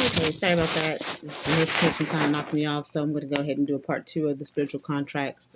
Okay, sorry about that. The notification kind of knocked me off, so I'm going to go ahead and do a part two of the spiritual contracts,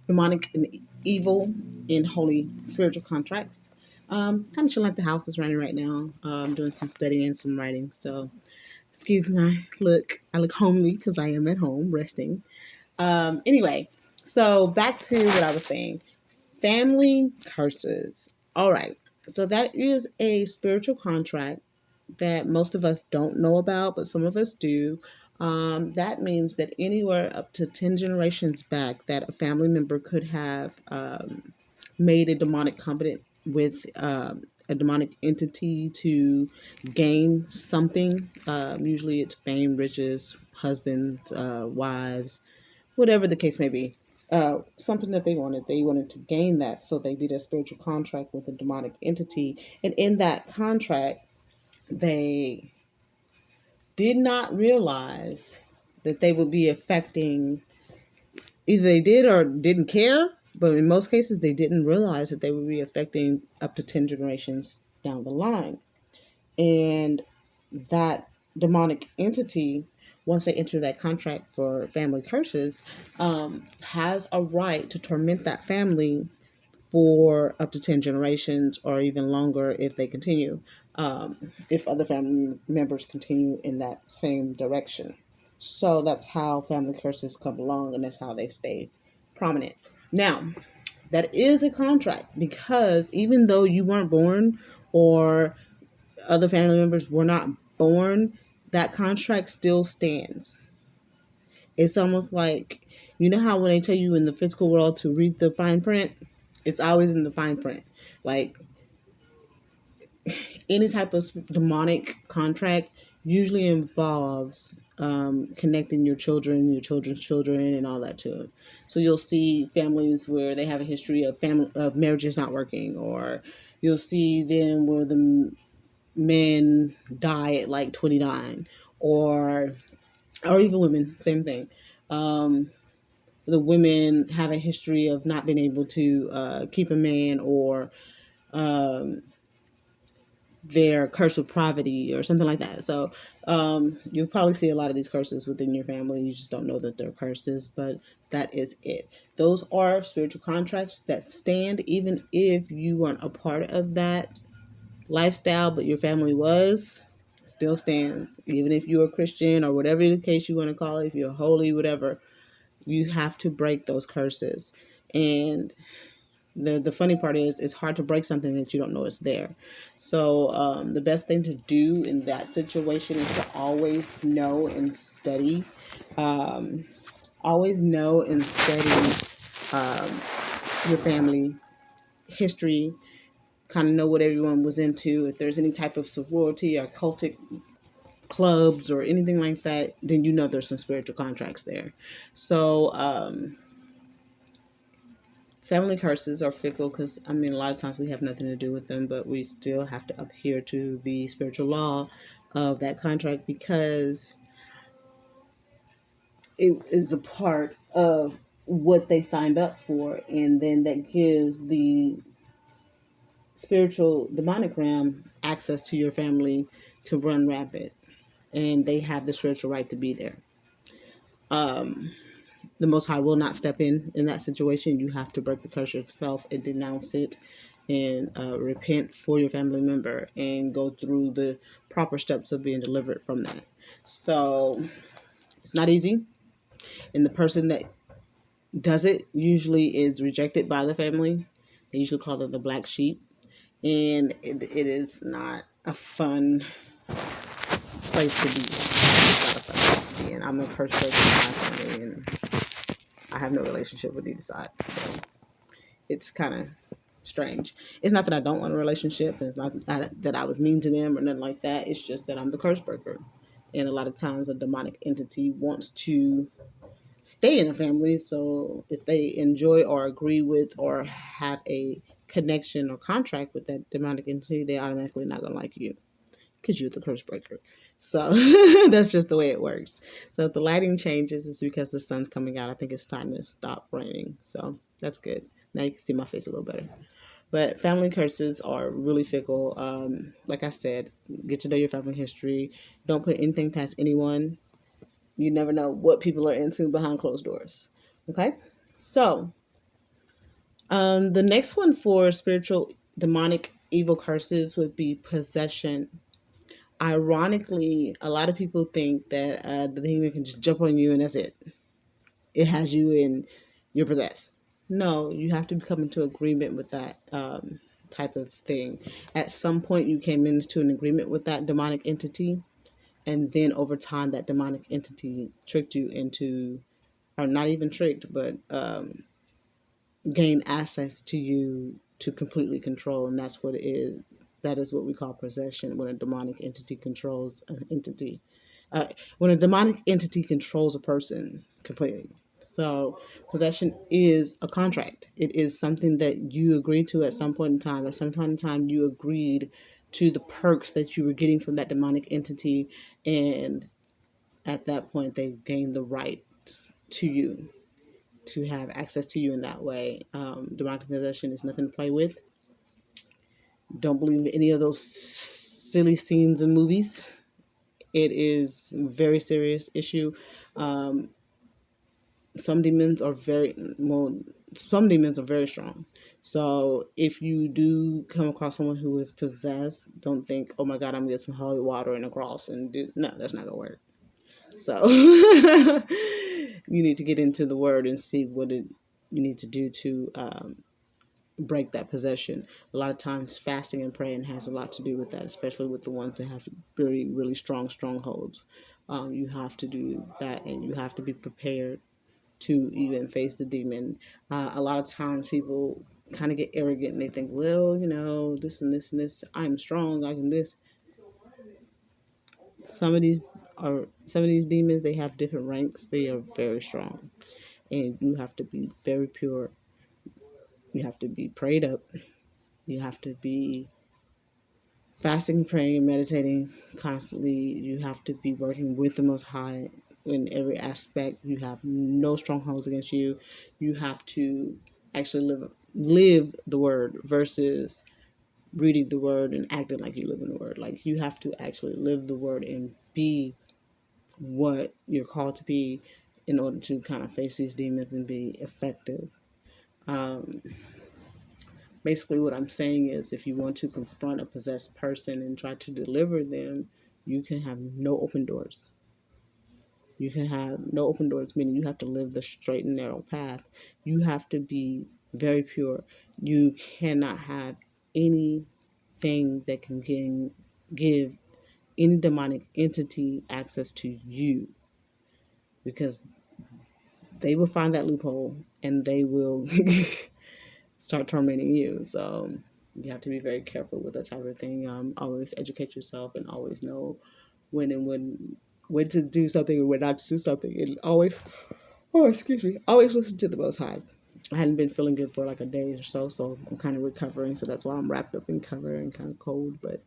demonic and evil in holy spiritual contracts. Kind of chilling at the house is running right now. Doing some studying and some writing. So, excuse my look. I look homely because I am at home resting. Anyway, so back to what I was saying. Family curses. All right. So that is a spiritual contract that most of us don't know about, but some of us do. That means that anywhere up to 10 generations back, that a family member could have made a demonic covenant with a demonic entity to gain something. Usually it's fame, riches, husbands, wives, whatever the case may be. Something that they wanted. They wanted to gain that, so they did a spiritual contract with a demonic entity. And in that contract, they did not realize that they would be affecting, either they did or didn't care, but in most cases they didn't realize that they would be affecting up to 10 generations down the line. And that demonic entity, once they enter that contract for family curses, has a right to torment that family for up to 10 generations or even longer if they continue, if other family members continue in that same direction. So that's how family curses come along, and that's how they stay prominent. Now, that is a contract, because even though you weren't born or other family members were not born, that contract still stands. It's almost like, you know how when they tell you in the physical world to read the fine print, it's always in the fine print. Like any type of demonic contract usually involves connecting your children, your children's children, and all that to it. So you'll see families where they have a history of family of marriages not working, or you'll see them where the men die at like 29, or even women, same thing. Um, the women have a history of not being able to keep a man, or um, they're cursed with poverty or something like that. So you'll probably see a lot of these curses within your family. You just don't know that they're curses, but that is it. Those are spiritual contracts that stand even if you weren't a part of that lifestyle, but your family was. Still stands. Even if you're a Christian or whatever the case you want to call it, if you're holy, whatever, you have to break those curses. And the funny part is, it's hard to break something that you don't know is there. So the best thing to do in that situation is to always know and study. Um, Always know and study um, your family history, kind of know what everyone was into. If there's any type of sorority or cultic clubs or anything like that, then you know there's some spiritual contracts there. So family curses are fickle, because I mean, a lot of times we have nothing to do with them, but we still have to adhere to the spiritual law of that contract, because it is a part of what they signed up for, and then that gives the spiritual demonic realm access to your family to run rampant, and they have the spiritual right to be there. um the Most High will not step in that situation. You have to break the curse yourself and denounce it, and repent for your family member, and go through the proper steps of being delivered from that. So it's not easy, and the person that does it usually is rejected by the family. They usually call them the black sheep, and it is not a fun place to be. It's not a fun place to be, and I'm a first person in my family, and I have no relationship with either side. So it's kind of strange. It's not that I don't want a relationship. It's not that I was mean to them or nothing like that. It's just that I'm the curse breaker. And a lot of times a demonic entity wants to stay in a family. So if they enjoy or agree with or have a connection or contract with that demonic entity, they're automatically not going to like you, because you're the curse breaker. So that's just the way it works. So if the lighting changes, it's because the sun's coming out. I think it's time to stop raining. So that's good. Now you can see my face a little better. But family curses are really fickle. Like I said, get to know your family history. Don't put anything past anyone. You never know what people are into behind closed doors. Okay? So, the next one for spiritual demonic evil curses would be possession. Ironically, a lot of people think that the demon can just jump on you and that's it. It has you and you're possessed. No, you have to come into agreement with that type of thing. At some point, you came into an agreement with that demonic entity, and then over time, that demonic entity tricked you into, or not even tricked, but gain access to you to completely control, and that's what it is. That is what we call possession when a demonic entity controls an entity. Uh, when a demonic entity controls a person completely. So possession is a contract. It is something that you agreed to at some point in time. At some point in time, you agreed to the perks that you were getting from that demonic entity, and at that point, they gained the right to you, to have access to you in that way. Demonic possession is nothing to play with. Don't believe any of those silly scenes in movies. It is a very serious issue. Um, some demons are very well. Some demons are very strong. So if you do come across someone who is possessed, don't think, "Oh my God, I'm gonna get some holy water and a cross," and do no, that's not gonna work. So you need to get into the word and see what it you need to do to break that possession. A lot of times, fasting and praying has a lot to do with that, especially with the ones that have very, really strong strongholds. You have to do that, and you have to be prepared to even face the demon. A lot of times, people kind of get arrogant and they think, well, this and this and this. I'm strong. I can this. Some of these some of these demons. They have different ranks. They are very strong, and you have to be very pure. You have to be prayed up. You have to be fasting, praying, and meditating constantly. You have to be working with the Most High in every aspect. You have no strongholds against you. You have to actually live the word versus reading the word and acting like you live in the word. Like you have to actually live the word and be what you're called to be in order to kind of face these demons and be effective. Um, Basically, what I'm saying is if you want to confront a possessed person and try to deliver them, you can have no open doors. You can have no open doors, meaning you have to live the straight and narrow path. You have to be very pure. You cannot have anything that can give any demonic entity access to you, because they will find that loophole and they will start tormenting you. So you have to be very careful with that type of thing. Always educate yourself and always know when to do something and when not to do something. And always, oh excuse me, always listen to the Most High. I hadn't been feeling good for like a day or so, so I'm kind of recovering. So that's why I'm wrapped up in cover and kind of cold. But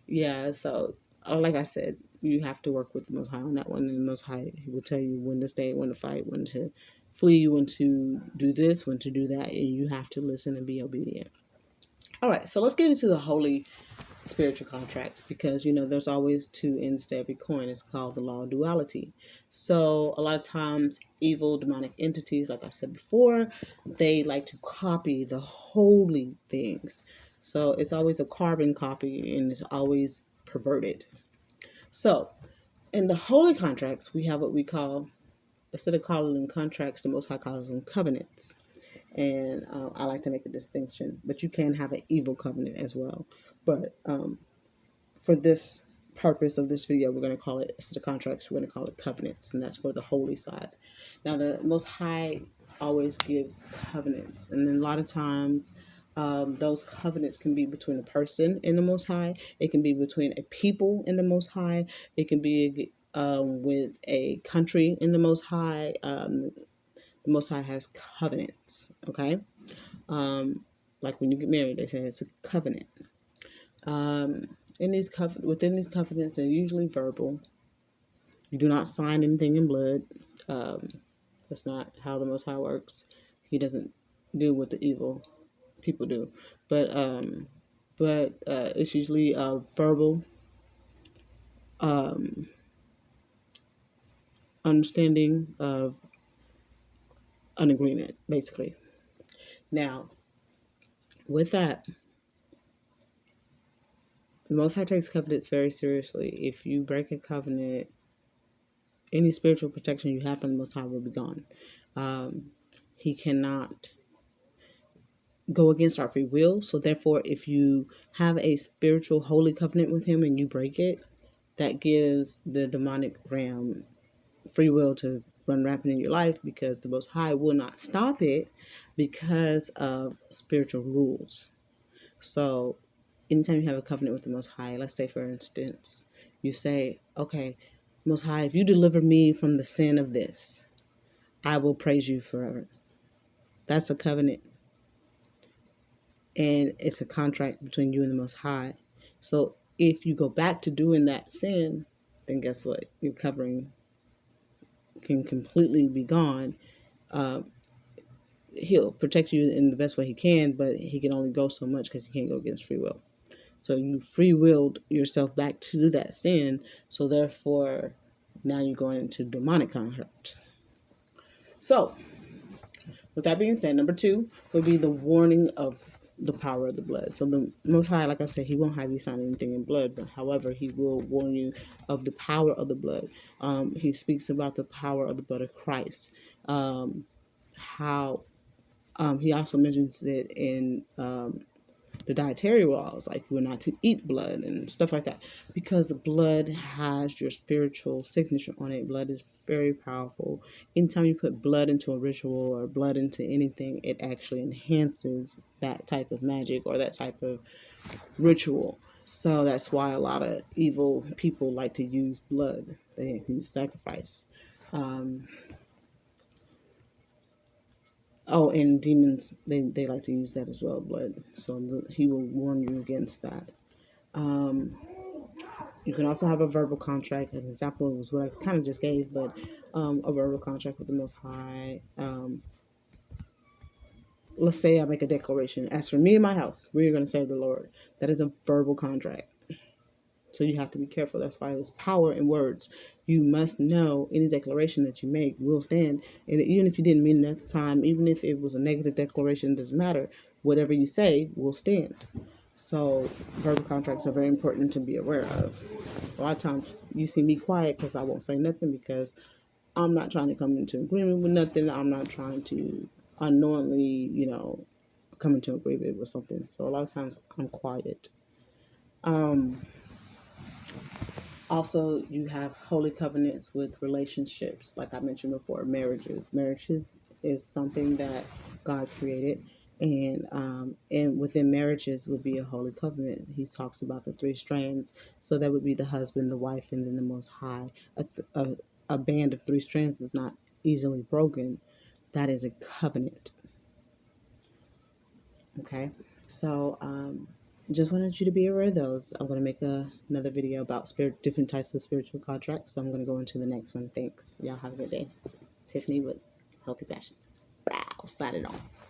yeah, so like I said, you have to work with the Most High on that one. And the Most High, He will tell you when to stay, when to fight, when to flee, when to do this, when to do that, and you have to listen and be obedient. All right, so let's get into the holy spiritual contracts, because there's always two ends to every coin. It's called the law of duality. So a lot of times evil demonic entities, like I said before, they like to copy the holy things. So it's always a carbon copy and it's always perverted. So in the holy contracts, we have what we call, instead of calling them contracts, the Most High calls them covenants. And I like to make a distinction, but you can have an evil covenant as well. But for this purpose of this video, we're going to call it, instead of contracts, we're going to call it covenants, and that's for the holy side. Now, the Most High always gives covenants, and then a lot of times those covenants can be between a person and the Most High. It can be between a people and the Most High. It can be with a country in the Most High. The Most High has covenants, okay? Like when you get married, they say it's a covenant. Within these covenants, they're usually verbal. You do not sign anything in blood. Um, that's not how the Most High works. He doesn't do what the evil people do. but it's usually a verbal um, understanding of an agreement, basically. Now, with that, the Most High takes covenants very seriously. If you break a covenant, any spiritual protection you have from the Most High will be gone. He cannot go against our free will. So therefore, if you have a spiritual holy covenant with him and you break it, that gives the demonic realm free will to run rampant in your life, because the Most High will not stop it because of spiritual rules. So anytime you have a covenant with the Most High, let's say for instance, you say, okay, Most High, if you deliver me from the sin of this, I will praise you forever. That's a covenant. And it's a contract between you and the Most High. So if you go back to doing that sin, then guess what? Your covering can completely be gone. He'll protect you in the best way he can, but he can only go so much because he can't go against free will. So you free willed yourself back to that sin. So therefore, now you're going into demonic contracts. So with that being said, number 2 would be the warning of the power of the blood. So the Most High, like I said, he won't have you sign anything in blood, but however, he will warn you of the power of the blood. He speaks about the power of the blood of Christ. How he also mentions it in the dietary laws, like we're not to eat blood and stuff like that, because the blood has your spiritual signature on it. Blood is very powerful. Anytime you put blood into a ritual or blood into anything, it actually enhances that type of magic or that type of ritual. So that's why a lot of evil people like to use blood. They use sacrifice. Oh, and demons, they like to use that as well, blood. So he will warn you against that. You can also have a verbal contract. An example was what I kind of just gave, but a verbal contract with the Most High. Let's say I make a declaration. As for me and my house, we are going to serve the Lord. That is a verbal contract. So you have to be careful. That's why there's power in words. You must know any declaration that you make will stand. And even if you didn't mean it at the time, even if it was a negative declaration, it doesn't matter. Whatever you say will stand. So verbal contracts are very important to be aware of. A lot of times you see me quiet because I won't say nothing, because I'm not trying to come into agreement with nothing. I'm not trying to unknowingly, come into agreement with something. So a lot of times I'm quiet. Also, you have holy covenants with relationships. Like I mentioned before, marriages. Marriages is something that God created, and within marriages would be a holy covenant. He talks about the 3 strands. So that would be the husband, the wife, and then the Most High. A band of 3 strands is not easily broken. That is a covenant. Okay, so just wanted you to be aware of those. I'm going to make another video about different types of spiritual contracts. So I'm going to go into the next one. Thanks. Y'all have a good day. Tiffany with Healthy Passions. Wow, signing off.